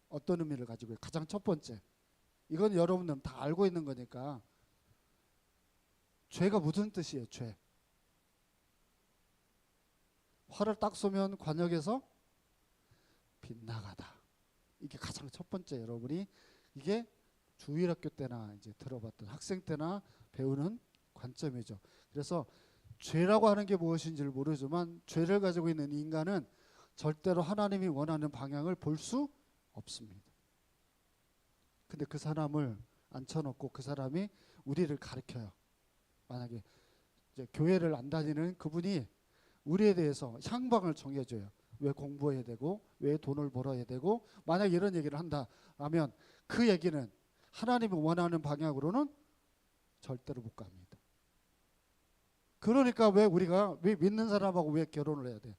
A: 어떤 의미를 가지고 있어요? 가장 첫 번째. 이건 여러분들은 다 알고 있는 거니까. 죄가 무슨 뜻이에요? 죄. 화를 딱 쏘면 관역에서 빗나가다. 이게 가장 첫 번째 여러분이 이게 주일학교 때나 이제 들어봤던 학생 때나 배우는 관점이죠. 그래서 죄라고 하는 게 무엇인지를 모르지만 죄를 가지고 있는 인간은 절대로 하나님이 원하는 방향을 볼 수 없습니다. 근데 그 사람을 앉혀놓고 그 사람이 우리를 가르쳐요. 만약에 이제 교회를 안 다니는 그분이 우리에 대해서 향방을 정해줘요. 왜 공부해야 되고 왜 돈을 벌어야 되고 만약 이런 얘기를 한다라면 그 얘기는 하나님이 원하는 방향으로는 절대로 못 갑니다. 그러니까 왜 우리가 왜 믿는 사람하고 왜 결혼을 해야 돼?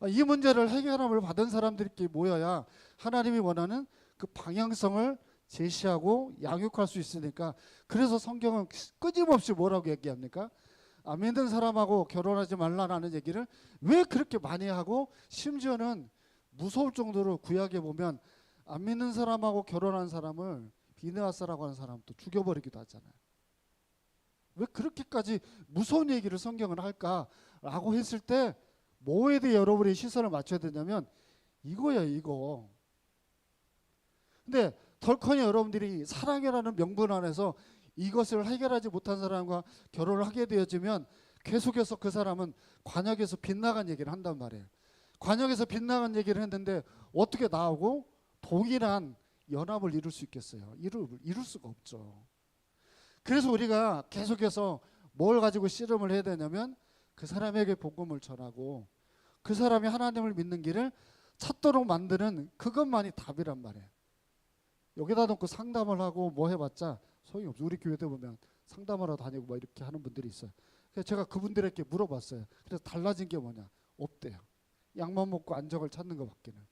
A: 이 문제를 해결함을 받은 사람들끼리 모여야 하나님이 원하는 그 방향성을 제시하고 양육할 수 있으니까, 그래서 성경은 끊임없이 뭐라고 얘기합니까? 안 믿는 사람하고 결혼하지 말라라는 얘기를 왜 그렇게 많이 하고, 심지어는 무서울 정도로 구약에 보면 안 믿는 사람하고 결혼한 사람을 비느하스라고 하는 사람도 죽여버리기도 하잖아요. 왜 그렇게까지 무서운 얘기를 성경은 할까라고 했을 때, 뭐에 대해 여러분이 시선을 맞춰야 되냐면 이거야, 이거. 근데 덜커니 여러분들이 사랑이라는 명분 안에서 이것을 해결하지 못한 사람과 결혼을 하게 되어지면 계속해서 그 사람은 관역에서 빗나간 얘기를 한단 말이에요. 관역에서 빗나간 얘기를 했는데 어떻게 나오고 동일한 연합을 이룰 수 있겠어요? 이룰 수가 없죠. 그래서 우리가 계속해서 뭘 가지고 씨름을 해야 되냐면 그 사람에게 복음을 전하고 그 사람이 하나님을 믿는 길을 찾도록 만드는 그것만이 답이란 말이에요. 여기다 놓고 상담을 하고 뭐 해봤자 소용이 없어요. 우리 교회도 보면 상담하러 다니고 뭐 이렇게 하는 분들이 있어요. 그래서 제가 그분들에게 물어봤어요. 그래서 달라진 게 뭐냐? 없대요. 약만 먹고 안정을 찾는 것밖에는.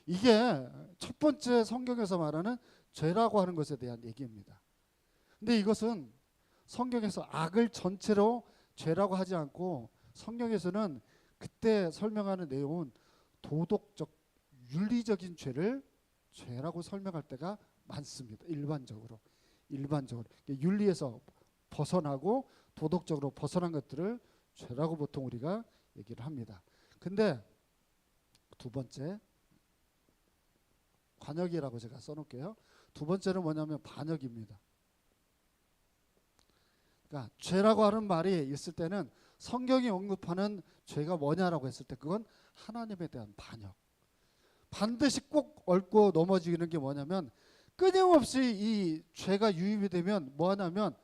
A: 이게 첫 번째 성경에서 말하는 죄라고 하는 것에 대한 얘기입니다. 근데 이것은 성경에서 악을 전체로 죄라고 하지 않고, 성경에서는 그때 설명하는 내용은 도덕적, 윤리적인 죄를 죄라고 설명할 때가 많습니다. 일반적으로 윤리에서 벗어나고 도덕적으로 벗어난 것들을 죄라고 보통 우리가 얘기를 합니다. 근데 두 번째, 관역이라고 제가 써놓을게요. 두 번째는 뭐냐면 반역입니다. 그러니까 죄라고 하는 말이 있을 때는 성경이 언급하는 죄가 뭐냐라고 했을 때 그건 하나님에 대한 반역. 반드시 꼭 얽고 넘어지는 게 뭐냐면, 끊임없이 이 죄가 유입이 되면 뭐 하냐면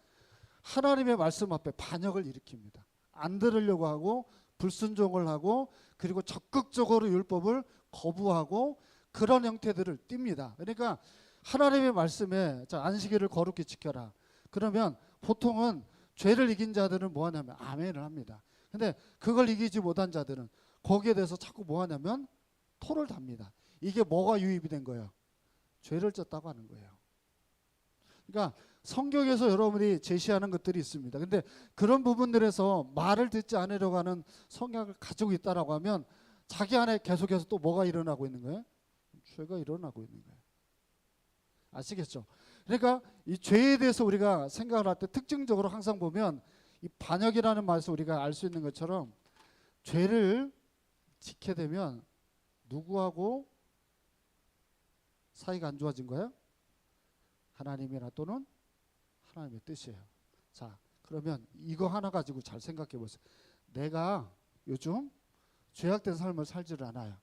A: 하나님의 말씀 앞에 반역을 일으킵니다. 안 들으려고 하고 불순종을 하고, 그리고 적극적으로 율법을 거부하고 그런 형태들을 띱니다. 그러니까 하나님의 말씀에 자, 안식일을 거룩히 지켜라. 그러면 보통은 죄를 이긴 자들은 뭐 하냐면 아멘을 합니다. 근데 그걸 이기지 못한 자들은 거기에 대해서 자꾸 뭐 하냐면 토를 답니다. 이게 뭐가 유입이 된 거예요? 죄를 졌다고 하는 거예요. 그러니까 성경에서 여러분이 제시하는 것들이 있습니다. 근데 그런 부분들에서 말을 듣지 않으려고 하는 성향을 가지고 있다라고 하면 자기 안에 계속해서 또 뭐가 일어나고 있는 거예요? 죄가 일어나고 있는 거예요. 아시겠죠? 그러니까 이 죄에 대해서 우리가 생각을 할 때 특징적으로 항상 보면 이 반역이라는 말에서 우리가 알 수 있는 것처럼 죄를 짓게 되면 누구하고 사이가 안 좋아진 거예요? 하나님이나 또는 하나님의 뜻이에요. 자, 그러면 이거 하나 가지고 잘 생각해 보세요. 내가 요즘 죄악된 삶을 살지를 않아요.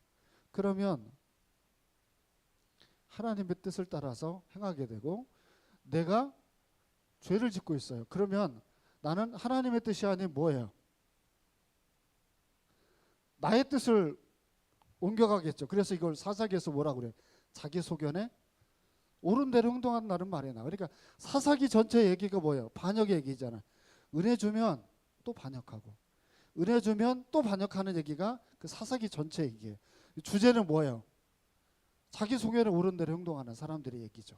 A: 그러면 하나님의 뜻을 따라서 행하게 되고, 내가 죄를 짓고 있어요. 그러면 나는 하나님의 뜻이 아닌 뭐예요? 나의 뜻을 옮겨가겠죠. 그래서 이걸 사사기에서 뭐라 그래? 자기 소견에 옳은 대로 행동한다는 말이나. 그러니까 사사기 전체 얘기가 뭐예요? 반역의 얘기잖아. 은혜 주면 또 반역하고, 은혜 주면 또 반역하는 얘기가 그 사사기 전체 얘기예요. 주제는 뭐예요? 자기 소견에 옳은 대로 행동하는 사람들의 얘기죠.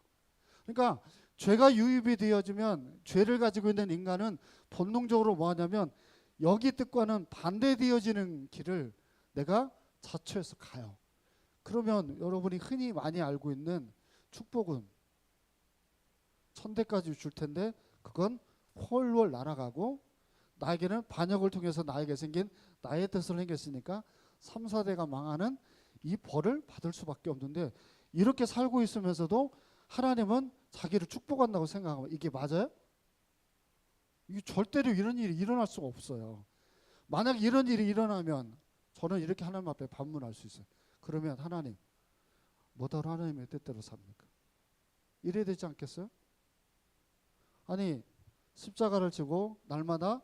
A: 그러니까 죄가 유입이 되어지면 죄를 가지고 있는 인간은 본능적으로 뭐 하냐면 여기 뜻과는 반대되어지는 길을 내가 자처해서 가요. 그러면 여러분이 흔히 많이 알고 있는 축복은 천대까지 줄 텐데 그건 홀월 날아가고, 나에게는 반역을 통해서 나에게 생긴 나의 뜻을 행했으니까 3, 4대가 망하는 이 벌을 받을 수밖에 없는데, 이렇게 살고 있으면서도 하나님은 자기를 축복한다고 생각하면 이게 맞아요? 이게 절대로 이런 일이 일어날 수가 없어요. 만약 이런 일이 일어나면 저는 이렇게 하나님 앞에 반문할 수 있어요. 그러면 하나님, 뭐더러 하나님의 뜻대로 삽니까? 이래야 되지 않겠어요? 아니, 십자가를 지고 날마다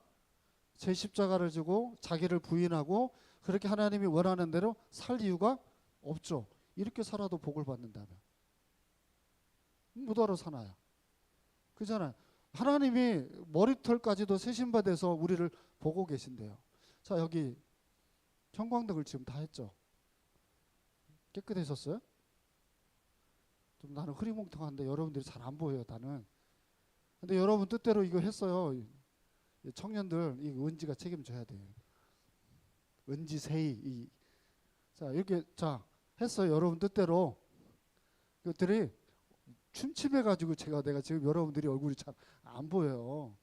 A: 제 십자가를 지고 자기를 부인하고 그렇게 하나님이 원하는 대로 살 이유가 없죠. 이렇게 살아도 복을 받는다면 뭐더러 사나요? 그잖아요. 하나님이 머리털까지도 세신받아서 우리를 보고 계신대요. 자, 여기 형광등을 지금 다 했죠. 깨끗해졌어요? 좀 나는 흐리멍텅한데 여러분들이 잘 안 보여요, 나는. 근데 여러분 뜻대로 이거 했어요. 이 청년들 이 은지가 책임져야 돼. 은지 세희 자 이렇게 자 했어요. 여러분 뜻대로. 그것들이 침침해 가지고 내가 지금 여러분들이 얼굴이 잘 안 보여요.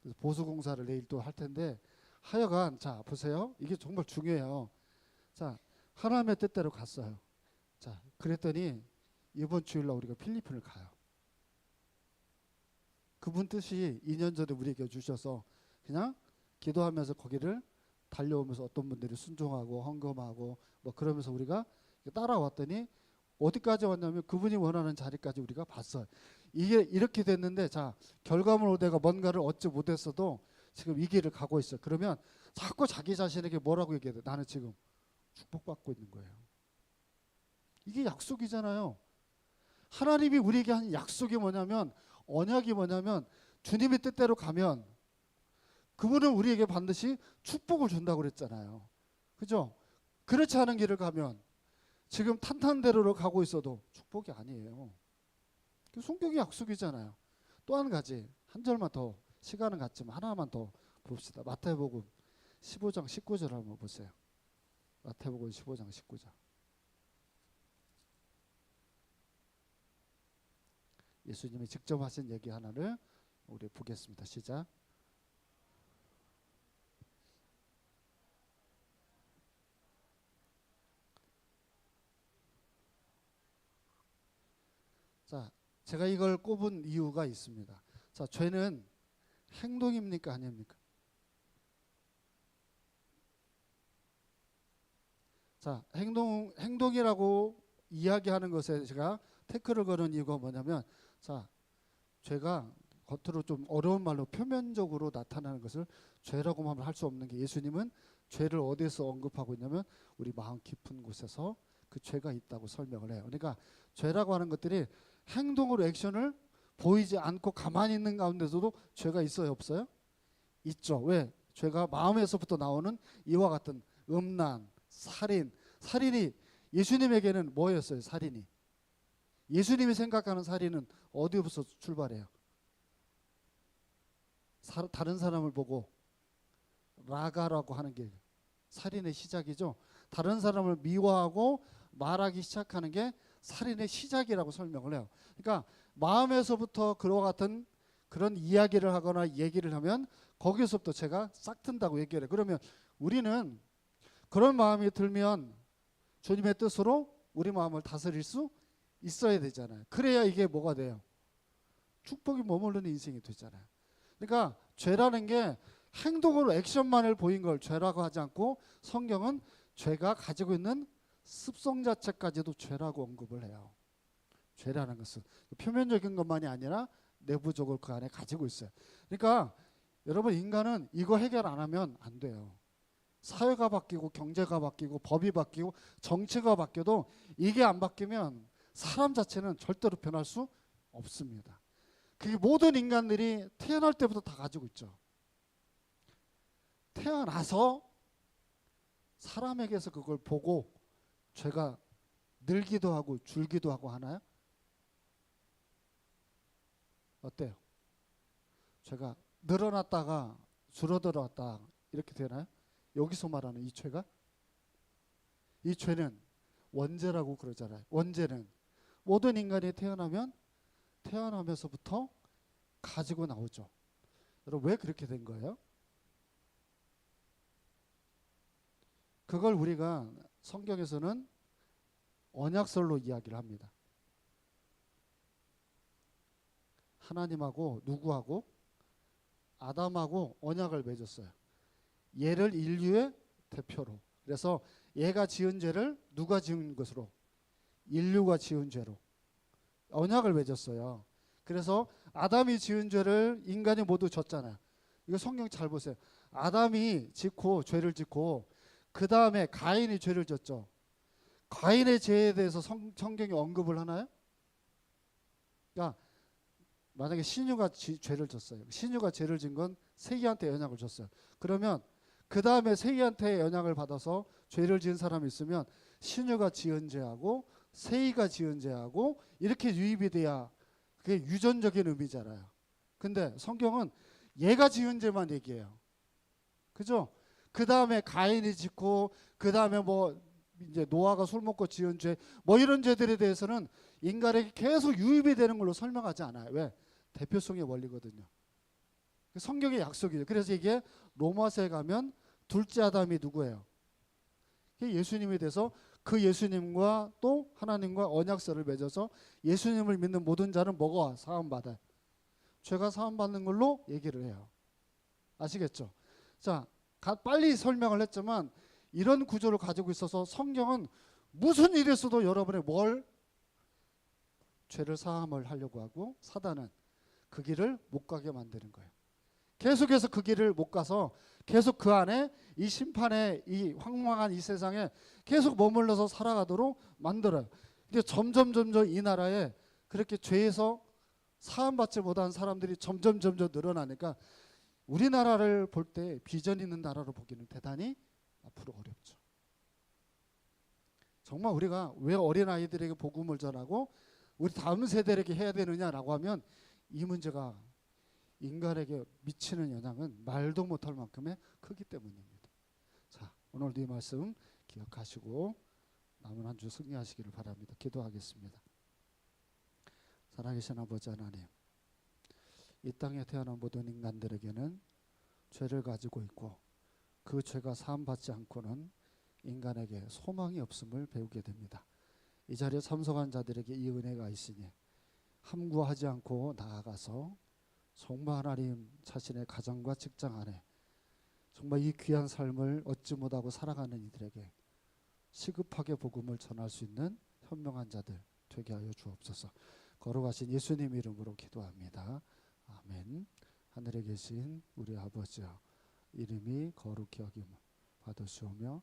A: 그래서 보수공사를 내일 또 할 텐데 하여간 자 보세요. 이게 정말 중요해요. 자 하나님의 뜻대로 갔어요. 자 그랬더니 이번 주일날 우리가 필리핀을 가요. 그분 뜻이 2년 전에 우리에게 주셔서 그냥 기도하면서 거기를 달려오면서 어떤 분들이 순종하고 헌금하고 뭐 그러면서 우리가 따라왔더니 어디까지 왔냐면 그분이 원하는 자리까지 우리가 봤어요. 이게 이렇게 됐는데 자 결과물로 내가 뭔가를 얻지 못했어도 지금 이 길을 가고 있어요. 그러면 자꾸 자기 자신에게 뭐라고 얘기해야 돼? 나는 지금 축복받고 있는 거예요. 이게 약속이잖아요. 하나님이 우리에게 한 약속이 뭐냐면 언약이 뭐냐면 주님의 뜻대로 가면 그분은 우리에게 반드시 축복을 준다고 그랬잖아요. 그죠? 그렇지 않은 길을 가면 지금 탄탄대로로 가고 있어도 축복이 아니에요. 성경의 약속이잖아요. 또 한 가지 한 절만 더 시간은 같지만 하나만 더 봅시다. 마태복음 15장 19절 한번 보세요. 마태복음 15장 19절. 예수님이 직접 하신 얘기 하나를 우리 보겠습니다. 시작. 자, 제가 이걸 꼽은 이유가 있습니다. 자, 죄는 행동입니까 아닙니까? 자, 행동이라고 이야기하는 것에 제가 태클을 거는 이유가 뭐냐면 자, 죄가 겉으로 좀 어려운 말로 표면적으로 나타나는 것을 죄라고만 할 수 없는 게 예수님은 죄를 어디서 언급하고 있냐면 우리 마음 깊은 곳에서 그 죄가 있다고 설명을 해요. 그러니까 죄라고 하는 것들이 행동으로 액션을 보이지 않고 가만히 있는 가운데서도 죄가 있어요, 없어요? 있죠. 왜? 죄가 마음에서부터 나오는 이와 같은 음란, 살인이 예수님에게는 뭐였어요? 살인이. 예수님이 생각하는 살인은 어디부터 출발해요? 다른 사람을 보고 라가라고 하는 게 살인의 시작이죠. 다른 사람을 미워하고 말하기 시작하는 게 살인의 시작이라고 설명을 해요. 그러니까 마음에서부터 그와 같은 그런 이야기를 하거나 얘기를 하면 거기서부터 죄가 싹 튼다고 얘기를 해요. 그러면 우리는 그런 마음이 들면 주님의 뜻으로 우리 마음을 다스릴 수 있어야 되잖아요. 그래야 이게 뭐가 돼요? 축복이 머무르는 인생이 되잖아요. 그러니까 죄라는 게 행동으로 액션만을 보인 걸 죄라고 하지 않고 성경은 죄가 가지고 있는 습성 자체까지도 죄라고 언급을 해요. 죄라는 것은 표면적인 것만이 아니라 내부적으로 그 안에 가지고 있어요. 그러니까 여러분 인간은 이거 해결 안 하면 안 돼요. 사회가 바뀌고 경제가 바뀌고 법이 바뀌고 정치가 바뀌어도 이게 안 바뀌면 사람 자체는 절대로 변할 수 없습니다. 그게 모든 인간들이 태어날 때부터 다 가지고 있죠. 태어나서 사람에게서 그걸 보고 죄가 늘기도 하고 줄기도 하고 하나요? 어때요? 죄가 늘어났다가 줄어들었다 이렇게 되나요? 여기서 말하는 이 죄가? 이 죄는 원죄라고 그러잖아요. 원죄는 모든 인간이 태어나면서부터 가지고 나오죠. 여러분 왜 그렇게 된 거예요? 그걸 우리가 성경에서는 언약설로 이야기를 합니다. 하나님하고 누구하고? 아담하고 언약을 맺었어요. 얘를 인류의 대표로. 그래서 얘가 지은 죄를 누가 지은 것으로? 인류가 지은 죄로 언약을 맺었어요. 그래서 아담이 지은 죄를 인간이 모두 졌잖아요. 이거 성경 잘 보세요. 아담이 죄를 짓고 그 다음에 가인이 죄를 졌죠. 가인의 죄에 대해서 성경이 언급을 하나요? 그러니까 만약에 신유가 죄를 졌어요. 신유가 죄를 진 건 세기한테 연약을 줬어요. 그러면 그 다음에 세기한테 연약을 받아서 죄를 지은 사람이 있으면 신유가 지은 죄하고 세이가 지은 죄하고 이렇게 유입이 돼야 그게 유전적인 의미잖아요. 근데 성경은 얘가 지은 죄만 얘기해요. 그죠? 그 다음에 가인이 짓고 그 다음에 뭐 이제 노아가 술 먹고 지은 죄 뭐 이런 죄들에 대해서는 인간에게 계속 유입이 되는 걸로 설명하지 않아요. 왜? 대표성의 원리거든요. 성경의 약속이죠. 그래서 이게 로마서에 가면 둘째 아담이 누구예요? 예수님이 돼서 그 예수님과 또 하나님과 언약서를 맺어서 예수님을 믿는 모든 자는 뭐가 사함받아요? 죄가 사함받는 걸로 얘기를 해요. 아시겠죠? 자, 빨리 설명을 했지만 이런 구조를 가지고 있어서 성경은 무슨 일이 있어도 여러분의 죄를 사함을 하려고 하고 사단은 그 길을 못 가게 만드는 거예요. 계속해서 그 길을 못 가서 계속 그 안에 이 심판의 이 황망한 이 세상에 계속 머물러서 살아가도록 만들어요. 근데 점점 이 나라에 그렇게 죄에서 사함받지 못한 사람들이 점점 늘어나니까 우리나라를 볼 때 비전 있는 나라로 보기는 대단히 앞으로 어렵죠. 정말 우리가 왜 어린아이들에게 복음을 전하고 우리 다음 세대에게 해야 되느냐라고 하면 이 문제가 인간에게 미치는 영향은 말도 못할 만큼의 크기 때문입니다. 자, 오늘도 이 말씀 기억하시고 남은 한 주 승리하시기를 바랍니다. 기도하겠습니다. 살아계신 아버지 하나님, 이 땅에 태어난 모든 인간들에게는 죄를 가지고 있고 그 죄가 사함받지 않고는 인간에게 소망이 없음을 배우게 됩니다. 이 자리에 참석한 자들에게 이 은혜가 있으니 함구하지 않고 나아가서 정말 하나님 자신의 가정과 직장 안에 정말 이 귀한 삶을 얻지 못하고 살아가는 이들에게 시급하게 복음을 전할 수 있는 현명한 자들 되게 하여 주옵소서. 거룩하신 예수님 이름으로 기도합니다. 아멘. 하늘에 계신 우리 아버지여, 이름이 거룩히 여김을 받으시오며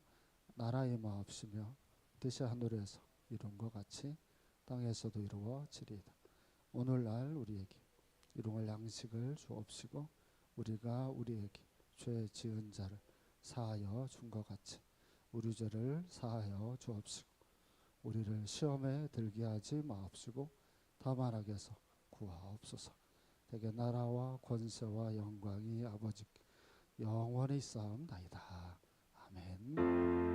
A: 나라의 마옵시며 뜻이 하늘에서 이룬 것 같이 땅에서도 이루어지리이다. 오늘날 우리에게 일용할 양식을 주옵시고 우리가 우리에게 죄 지은 자를 사하여 준 것 같이 우리 죄를 사하여 주옵시고 우리를 시험에 들게 하지 마옵시고 다만 악에서 구하옵소서. 대개 나라와 권세와 영광이 아버지 영원히 있사옵나이다. 아멘.